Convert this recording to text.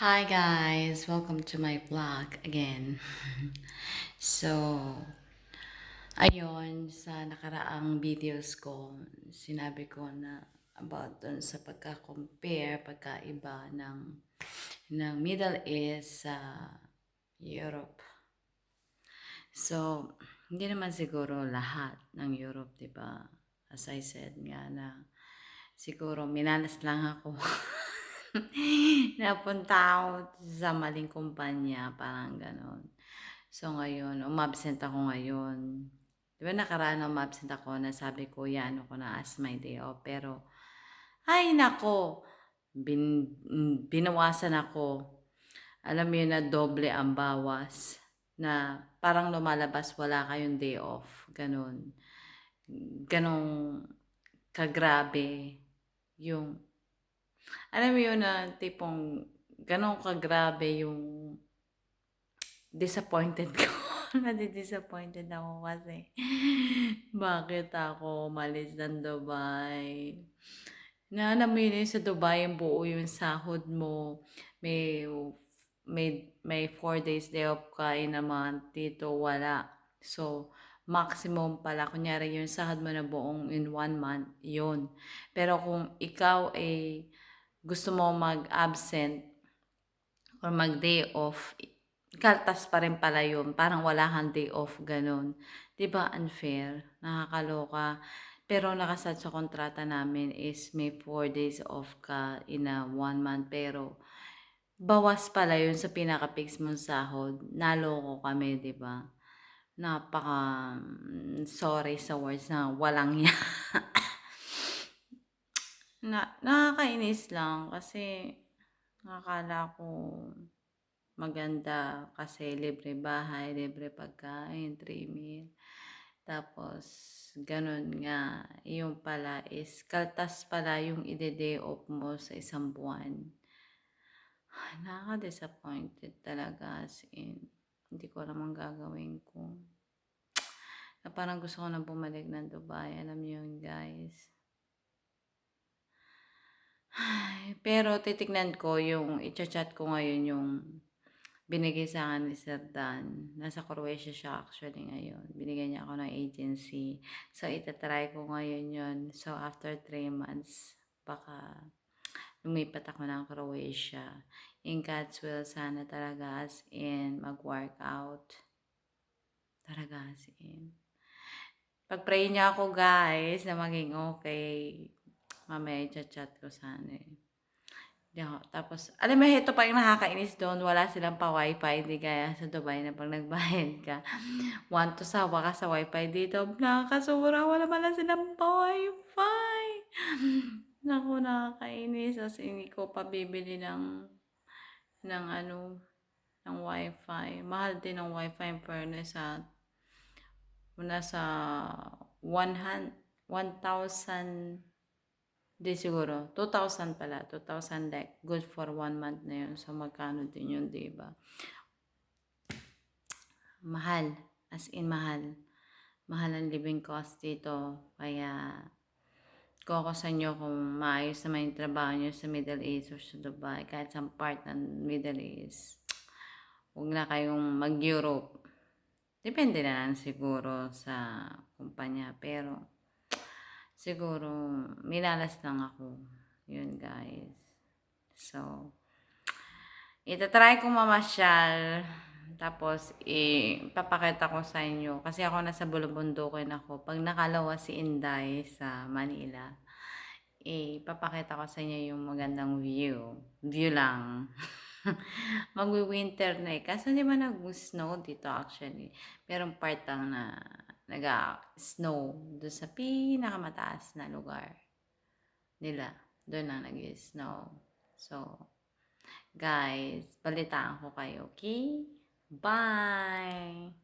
Hi guys, welcome to my vlog again. So, ayun, sa nakaraang videos ko, sinabi ko na about dun sa pagka-compare, pagkaiba ng Middle East sa Europe. So, hindi naman siguro lahat ng Europe, di ba? As I said nga na siguro minalas lang ako. Napunta ako sa maling kumpanya, parang ganon. So ngayon, umabsent ako ngayon. Di ba nakaraan umabsent ako, nasabi ko, yan ako na as my day off. Pero, ay nako, binawasan ako. Alam mo yun na doble ang bawas. Na parang lumalabas, wala kayong day off. Ganon. Ganong kagrabe yung alam mo yun na tipong ganun kagrabe yung disappointed ko. Nadi-disappointed ako kasi bakit ako umalis ng Dubai? Na alam mo yun sa Dubai, yung buo yung sahod mo. May 4 days day off ka in a month. Dito wala. So, maximum pala. Kunyari yung sahod mo na buong in 1 month, yun. Pero kung ikaw ay gusto mo mag-absent or mag-day off, kaltas pa rin pala yun. Parang wala kang day off, ganun. 'Di ba unfair? Nakakaloka. Pero nakasad sa kontrata namin is may 4 days off ka in a 1 month. Pero bawas pala yun sa pinaka-fix mong sahod. Naloko kami, 'di ba? Napaka sorry sa words na walang ya. Nakakainis lang kasi akala ko maganda kasi libre bahay, libre pagkain, 3 meal. Tapos, ganun nga, yung pala is, kaltas pala yung ide-day off mo sa isang buwan. Nakaka-disappointed talaga as in. Hindi ko alam ang gagawin ko. Na parang gusto ko na bumalik ng Dubai. Alam niyo yun, guys. Pero titignan ko yung, i-chat ko ngayon yung binigay sa akin ni Sir Dan. Nasa Croatia siya actually ngayon. Binigyan niya ako ng agency. So, itatry ko ngayon yun. So, after 3 months, baka lumipat ako ng Croatia. In God's will, sana talaga as in mag-workout. Talaga as in. Pag-pray niya ako guys na maging okay. Mamaya i-chat ko sana eh. Tapos, alam mo, ito pa yung nakakainis doon. Wala silang pa-wifi. Hindi kaya sa Dubai na pag nagbayad ka. Want to sawa ka sa wifi dito. Nakakasura. Wala pala silang pa-wifi. Naku, nakakainis. As hindi ko pa bibili ng ano, ng wifi. Mahal din ng wifi in fairness ha. Nasa 1,000 di siguro. 2,000 pala. 2,000 like good for 1 month na yun. So, magkano din yun, diba? Mahal. As in, mahal. Mahal ang living cost dito. Kaya, kung ako sa inyo, kung maayos naman yung trabaho nyo sa Middle East or sa Dubai, kahit sa part ng Middle East, huwag na kayong mag-Europe. Depende na lang siguro sa kumpanya. Pero, siguro, minalas lang ako. Yun, guys. So, itatry ko mamasyal. Tapos, ipapakita ko sa inyo. Kasi ako nasa bulubundukin ako. Pag nakalawa si Inday sa Manila, ipapakita ko sa inyo yung magandang view. View lang. Magwi-winter na eh. Kaso di ba nag-snow dito actually? Merong part lang na nag-snow doon sa pinakamataas na lugar nila. Doon na nag-snow. So, guys, balitaan ko kayo, okay? Bye!